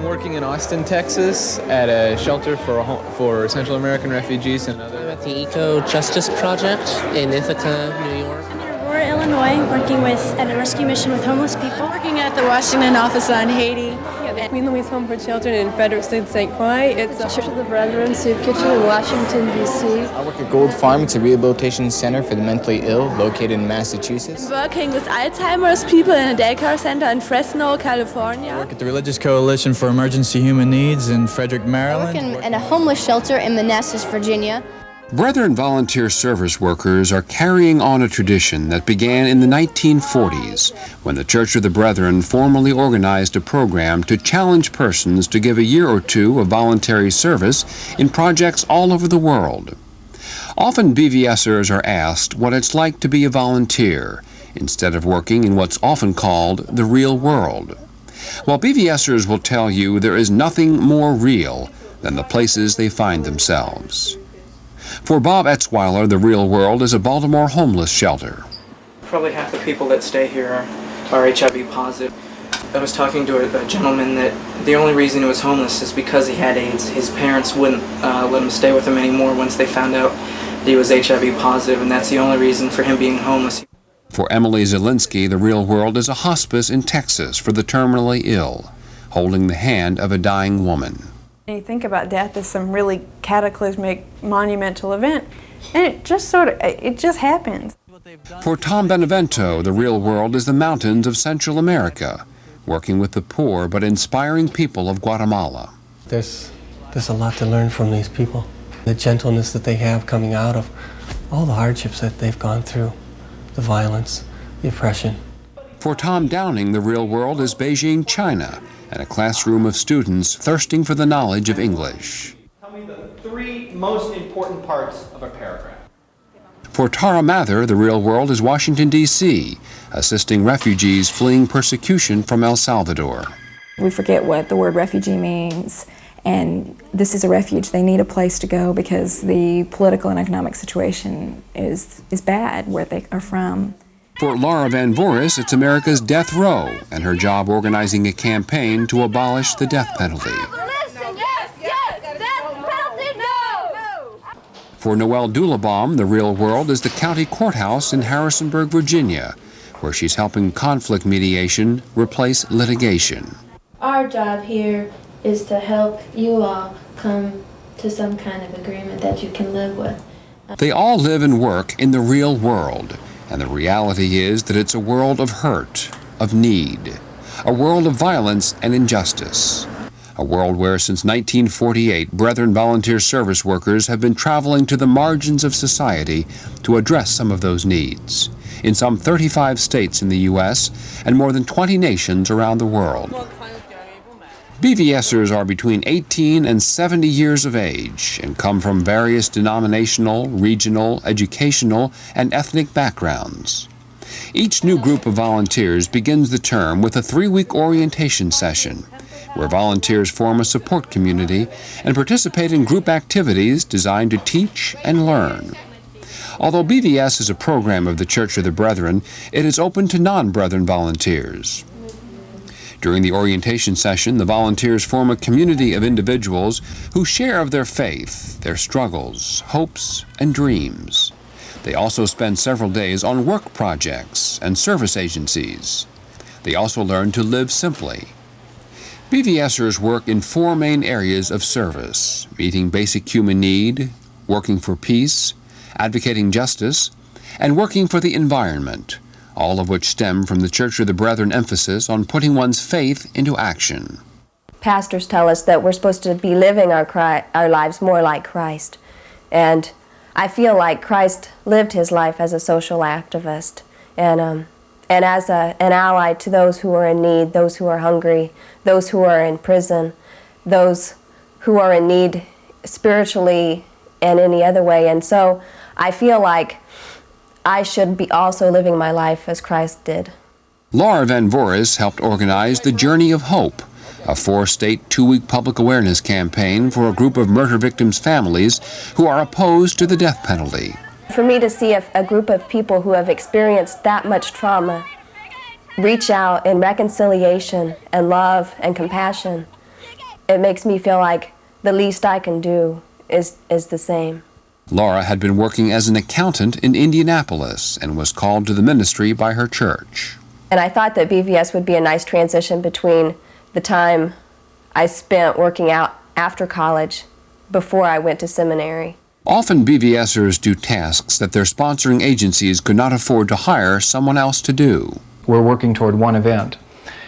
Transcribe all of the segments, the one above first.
I'm working in Austin, Texas, at a shelter for Central American refugees and other. I'm at the Eco Justice Project in Ithaca, New York. I'm in Aurora, Illinois, working at a rescue mission with homeless people. Working at the Washington office on Haiti. The Queen Louise Home for Children in Fredericksburg, St. Croix. It's the Church of the Brethren Soup Kitchen in Washington, D.C. I work at Gold Farm. It's a rehabilitation center for the mentally ill located in Massachusetts. Working with Alzheimer's people in a daycare center in Fresno, California. I work at the Religious Coalition for Emergency Human Needs in Frederick, Maryland. I work in a homeless shelter in Manassas, Virginia. Brethren volunteer service workers are carrying on a tradition that began in the 1940s when the Church of the Brethren formally organized a program to challenge persons to give a year or two of voluntary service in projects all over the world. Often BVSers are asked what it's like to be a volunteer instead of working in what's often called the real world. Well, BVSers will tell you there is nothing more real than the places they find themselves. For Bob Etzweiler, the real world is a Baltimore homeless shelter. Probably half the people that stay here are HIV positive. I was talking to a gentleman that the only reason he was homeless is because he had AIDS. His parents wouldn't let him stay with him anymore once they found out that he was HIV positive, and that's the only reason for him being homeless. For Emily Zielinski, the real world is a hospice in Texas for the terminally ill, holding the hand of a dying woman. You think about death as some really cataclysmic, monumental event, and it just happens. For Tom Benevento, the real world is the mountains of Central America, working with the poor but inspiring people of Guatemala. There's a lot to learn from these people. The gentleness that they have coming out of all the hardships that they've gone through, the violence, the oppression. For Tom Downing, the real world is Beijing, China, and a classroom of students thirsting for the knowledge of English. Tell me the three most important parts of a paragraph. For Tara Mather, the real world is Washington, D.C., assisting refugees fleeing persecution from El Salvador. We forget what the word refugee means, and this is a refuge. They need a place to go because the political and economic situation is bad where they are from. For Laura Van Voris, it's America's death row, and her job organizing a campaign to abolish the death penalty. For Noelle Dulabaum, the real world is the county courthouse in Harrisonburg, Virginia, where she's helping conflict mediation replace litigation. Our job here is to help you all come to some kind of agreement that you can live with. They all live and work in the real world. And the reality is that it's a world of hurt, of need, a world of violence and injustice, a world where since 1948, Brethren volunteer service workers have been traveling to the margins of society to address some of those needs, in some 35 states in the U.S. and more than 20 nations around the world. BVSers are between 18 and 70 years of age and come from various denominational, regional, educational, and ethnic backgrounds. Each new group of volunteers begins the term with a 3-week orientation session, where volunteers form a support community and participate in group activities designed to teach and learn. Although BVS is a program of the Church of the Brethren, it is open to non-Brethren volunteers. During the orientation session, the volunteers form a community of individuals who share of their faith, their struggles, hopes, and dreams. They also spend several days on work projects and service agencies. They also learn to live simply. BVSers work in 4 main areas of service: meeting basic human need, working for peace, advocating justice, and working for the environment, all of which stem from the Church of the Brethren emphasis on putting one's faith into action. Pastors tell us that we're supposed to be living our lives more like Christ. And I feel like Christ lived his life as a social activist and as an ally to those who are in need, those who are hungry, those who are in prison, those who are in need spiritually and any other way. And so I feel like I should be also living my life as Christ did. Laura Van Voris helped organize the Journey of Hope, a 4-state 2-week public awareness campaign for a group of murder victims' families who are opposed to the death penalty. For me to see a group of people who have experienced that much trauma reach out in reconciliation and love and compassion it makes me feel like the least I can do is the same. Laura had been working as an accountant in Indianapolis and was called to the ministry by her church. And I thought that BVS would be a nice transition between the time I spent working out after college before I went to seminary. Often BVSers do tasks that their sponsoring agencies could not afford to hire someone else to do. We're working toward one event,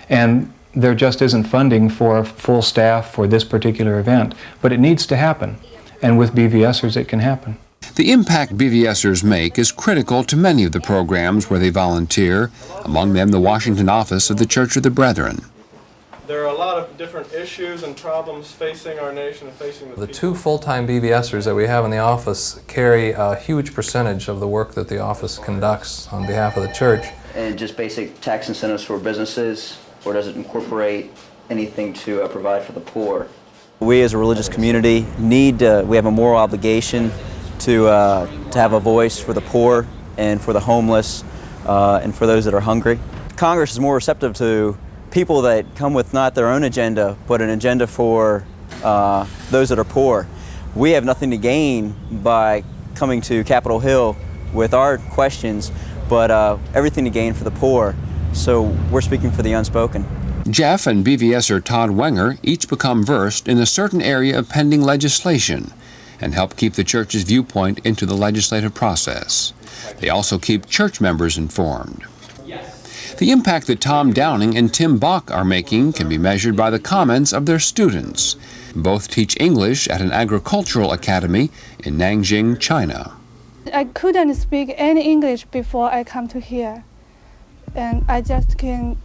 and there just isn't funding for full staff for this particular event, but it needs to happen, and with BVSers it can happen. The impact BVSers make is critical to many of the programs where they volunteer, among them the Washington office of the Church of the Brethren. There are a lot of different issues and problems facing our nation and facing the people. 2 full-time BVSers that we have in the office carry a huge percentage of the work that the office conducts on behalf of the church. And just basic tax incentives for businesses, or does it incorporate anything to provide for the poor? We as a religious community we have a moral obligation to have a voice for the poor and for the homeless and for those that are hungry. Congress is more receptive to people that come with not their own agenda, but an agenda for those that are poor. We have nothing to gain by coming to Capitol Hill with our questions, but everything to gain for the poor. So we're speaking for the unspoken. Jeff and BVSer Todd Wenger each become versed in a certain area of pending legislation and help keep the church's viewpoint into the legislative process. They also keep church members informed. The impact that Tom Downing and Tim Bach are making can be measured by the comments of their students. Both teach English at an agricultural academy in Nanjing, China. I couldn't speak any English before I come to here, and I just can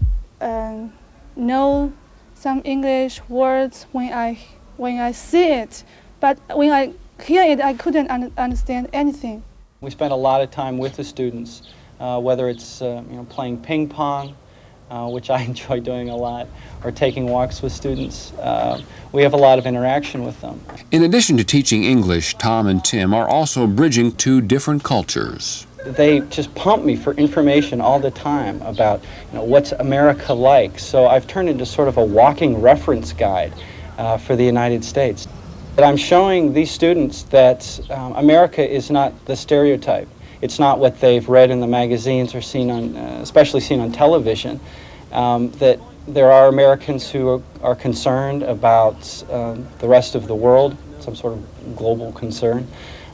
know some English words when I see it, but when I hear it, I couldn't understand anything. We spend a lot of time with the students, whether it's playing ping pong, which I enjoy doing a lot, or taking walks with students. We have a lot of interaction with them. In addition to teaching English, Tom and Tim are also bridging 2 different cultures. They just pump me for information all the time about what's America like. So I've turned into sort of a walking reference guide for the United States. But I'm showing these students that America is not the stereotype. It's not what they've read in the magazines or seen on, especially seen on television. That there are Americans who are concerned about the rest of the world, some sort of global concern.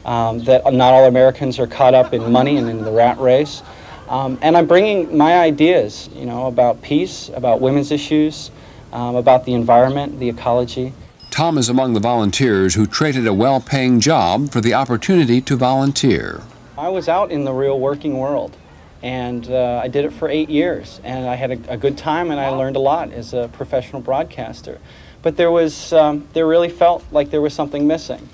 That not all Americans are caught up in money and in the rat race. And I'm bringing my ideas, about peace, about women's issues, about the environment, the ecology. Tom is among the volunteers who traded a well-paying job for the opportunity to volunteer. I was out in the real working world, and I did it for 8 years, and I had a good time, and I learned a lot as a professional broadcaster. But there really felt like there was something missing.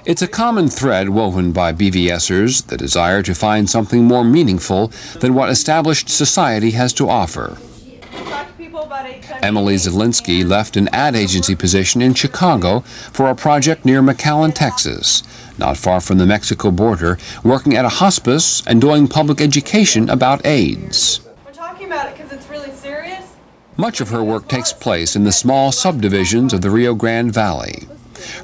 It's a common thread woven by BVSers, the desire to find something more meaningful than what established society has to offer. Emily Zielinski left an ad agency position in Chicago for a project near McAllen, Texas, not far from the Mexico border, working at a hospice and doing public education about AIDS. We're talking about it because it's really serious. Much of her work takes place in the small subdivisions of the Rio Grande Valley.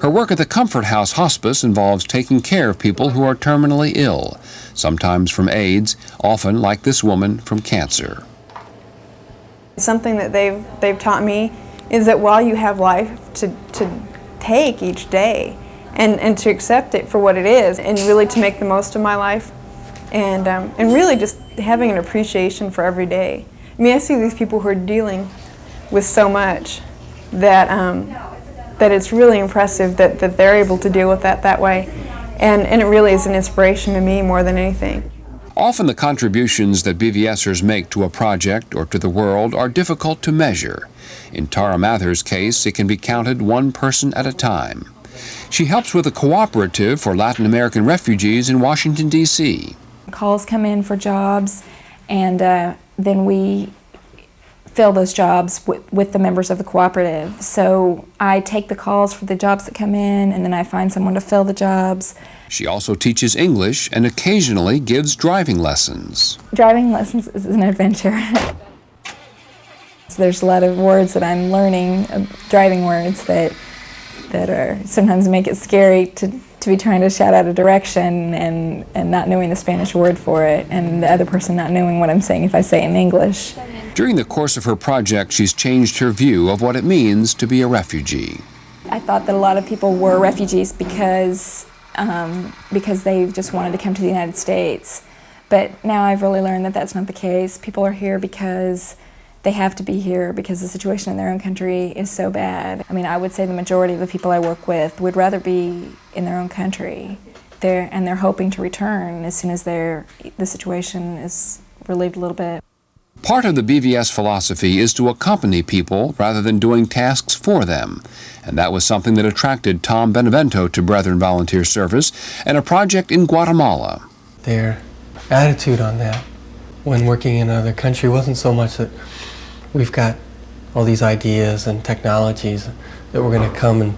Her work at the Comfort House Hospice involves taking care of people who are terminally ill, sometimes from AIDS, often, like this woman, from cancer. Something that they've taught me is that while you have life to take each day and to accept it for what it is and really to make the most of my life and really just having an appreciation for every day. I mean, I see these people who are dealing with so much that that it's really impressive that they're able to deal with that way, and it really is an inspiration to me more than anything. Often the contributions that BVSers make to a project or to the world are difficult to measure. In Tara Mather's case, it can be counted 1 person at a time. She helps with a cooperative for Latin American refugees in Washington, D.C. Calls come in for jobs, and then we fill those jobs with the members of the cooperative. So I take the calls for the jobs that come in, and then I find someone to fill the jobs. She also teaches English and occasionally gives driving lessons. Driving lessons is an adventure. So there's a lot of words that I'm learning, driving words, that that are sometimes make it scary to be trying to shout out a direction and not knowing the Spanish word for it, and the other person not knowing what I'm saying if I say it in English. During the course of her project, she's changed her view of what it means to be a refugee. I thought that a lot of people were refugees because they just wanted to come to the United States. But now I've really learned that that's not the case. People are here because they have to be here because the situation in their own country is so bad. I mean, I would say the majority of the people I work with would rather be in their own country. They're hoping to return as soon as the situation is relieved a little bit. Part of the BVS philosophy is to accompany people rather than doing tasks for them. And that was something that attracted Tom Benevento to Brethren Volunteer Service and a project in Guatemala. Their attitude on that when working in another country wasn't so much that we've got all these ideas and technologies that we're going to come and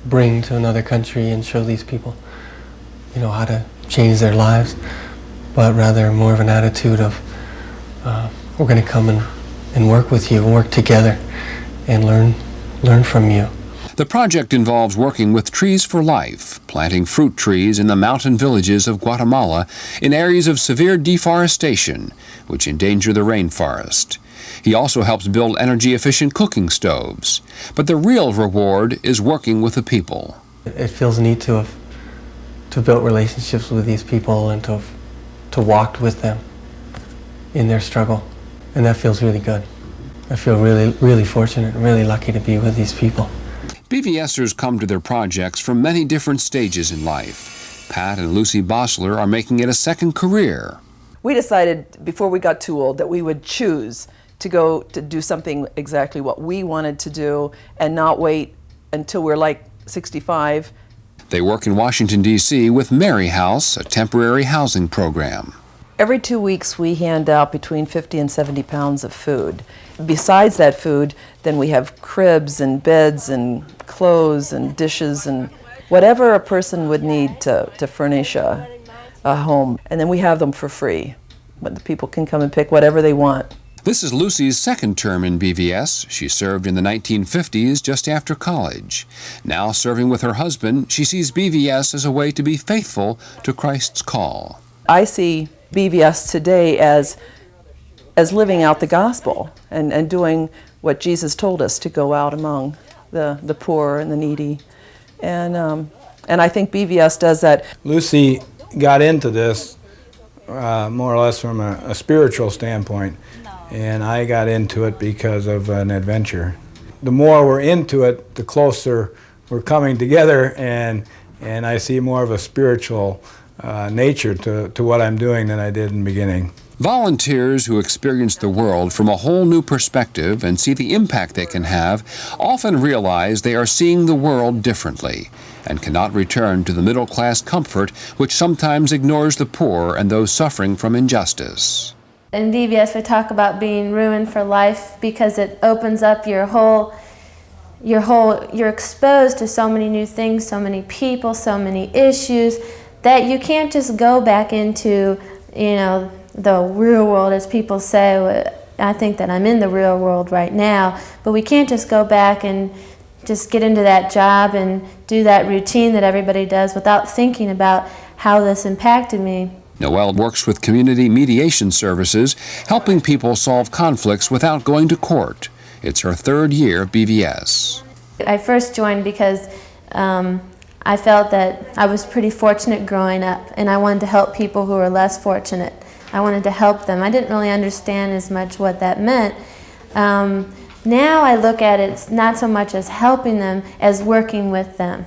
bring to another country and show these people, you know, how to change their lives, but rather more of an attitude of we're going to come and work with you and work together and learn from you. The project involves working with Trees for Life, planting fruit trees in the mountain villages of Guatemala in areas of severe deforestation, which endanger the rainforest. He also helps build energy-efficient cooking stoves. But the real reward is working with the people. It feels neat to have built relationships with these people and to walk with them in their struggle. And that feels really good. I feel really, really fortunate and really lucky to be with these people. BVSers come to their projects from many different stages in life. Pat and Lucy Bossler are making it a second career. We decided before we got too old that we would choose to go to do something exactly what we wanted to do and not wait until we're like 65. They work in Washington, D.C. with Mary House, a temporary housing program. Every 2 weeks we hand out between 50 and 70 pounds of food. Besides that food, then we have cribs and beds and clothes and dishes and whatever a person would need to furnish a home. And then we have them for free. But the people can come and pick whatever they want. This is Lucy's second term in BVS. She served in the 1950s just after college. Now serving with her husband, she sees BVS as a way to be faithful to Christ's call. I see BVS today as living out the gospel and doing what Jesus told us to go out among the poor and the needy. And I think BVS does that. Lucy got into this more or less from a spiritual standpoint, and I got into it because of an adventure. The more we're into it, the closer we're coming together, and I see more of a spiritual nature to what I'm doing than I did in the beginning. Volunteers who experience the world from a whole new perspective and see the impact they can have often realize they are seeing the world differently and cannot return to the middle-class comfort which sometimes ignores the poor and those suffering from injustice. In BVS we talk about being ruined for life because it opens up you're exposed to so many new things, so many people, so many issues that you can't just go back into, the real world, as people say. I think that I'm in the real world right now, but we can't just go back and just get into that job and do that routine that everybody does without thinking about how this impacted me. Noelle works with community mediation services, helping people solve conflicts without going to court. It's her third year of BVS. I first joined because I felt that I was pretty fortunate growing up, and I wanted to help people who were less fortunate. I wanted to help them. I didn't really understand as much what that meant. Now I look at it not so much as helping them as working with them,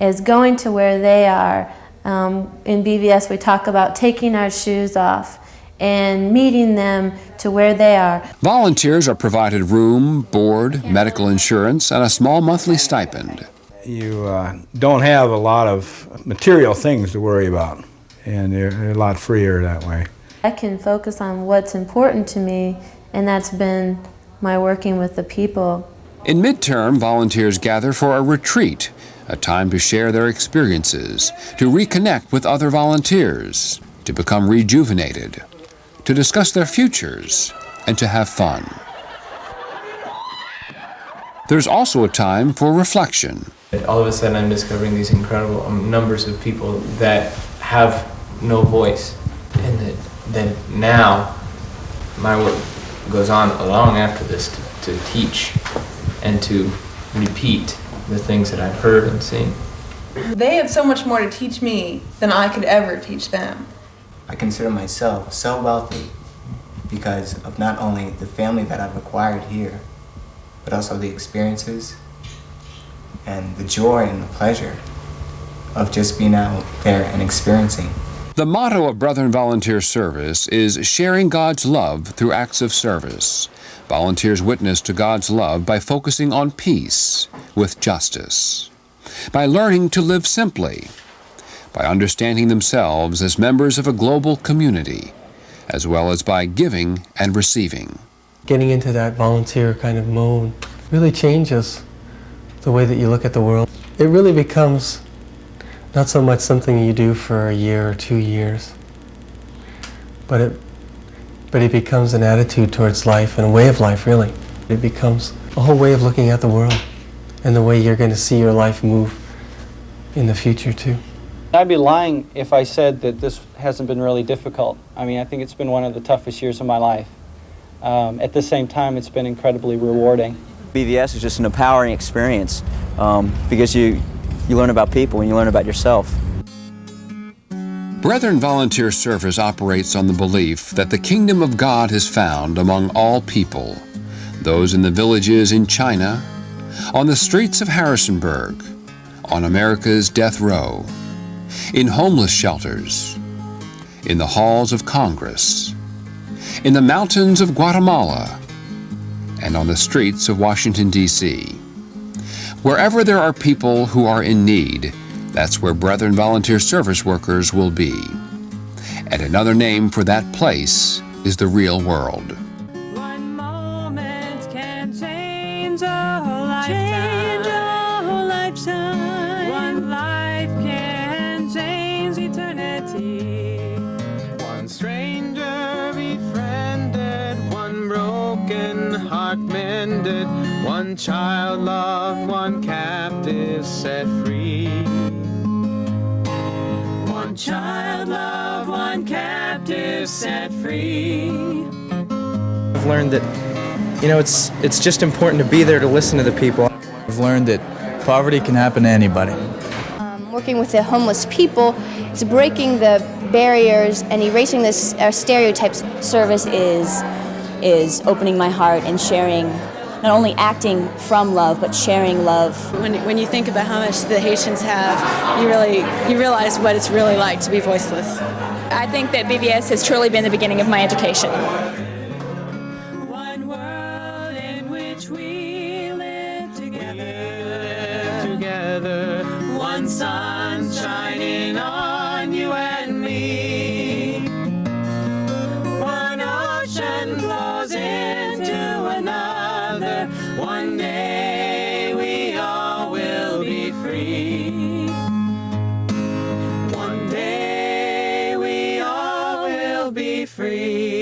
as going to where they are. In BVS we talk about taking our shoes off and meeting them to where they are. Volunteers are provided room, board, medical insurance, and a small monthly stipend. You don't have a lot of material things to worry about, and you're a lot freer that way. I can focus on what's important to me, and that's been my working with the people. In midterm, volunteers gather for a retreat, a time to share their experiences, to reconnect with other volunteers, to become rejuvenated, to discuss their futures, and to have fun. There's also a time for reflection. All of a sudden I'm discovering these incredible numbers of people that have no voice, and that now my work goes on long after this to teach and to repeat the things that I've heard and seen. They have so much more to teach me than I could ever teach them. I consider myself so wealthy because of not only the family that I've acquired here, but also the experiences and the joy and the pleasure of just being out there and experiencing. The motto of Brethren Volunteer Service is sharing God's love through acts of service. Volunteers witness to God's love by focusing on peace with justice, by learning to live simply, by understanding themselves as members of a global community, as well as by giving and receiving. Getting into that volunteer kind of mode really changes the way that you look at the world. It really becomes not so much something you do for a year or 2 years, but it becomes an attitude towards life and a way of life, really. It becomes a whole way of looking at the world and the way you're going to see your life move in the future, too. I'd be lying if I said that this hasn't been really difficult. I mean, I think it's been one of the toughest years of my life. At the same time, it's been incredibly rewarding. BVS is just an empowering experience because you learn about people and you learn about yourself. Brethren Volunteer Service operates on the belief that the kingdom of God is found among all people, those in the villages in China, on the streets of Harrisonburg, on America's death row, in homeless shelters, in the halls of Congress, in the mountains of Guatemala, and on the streets of Washington, D.C. Wherever there are people who are in need, that's where Brethren Volunteer Service workers will be. And another name for that place is the real world. One moment can change a lifetime. One life can change eternity. One stranger befriended, one broken heart mended, one child loved, one captive set free. One child loved, one captive set free. I've learned that, it's just important to be there to listen to the people. I've learned that poverty can happen to anybody. Working with the homeless people is breaking the barriers and erasing this stereotypes. Service is opening my heart and sharing, not only acting from love, but sharing love. When you think about how much the Haitians have, you realize what it's really like to be voiceless. I think that BVS has truly been the beginning of my education. One world in which we live together. One sun shining on you and me. One ocean flows into another. One day we all will be free. One day we all will be free.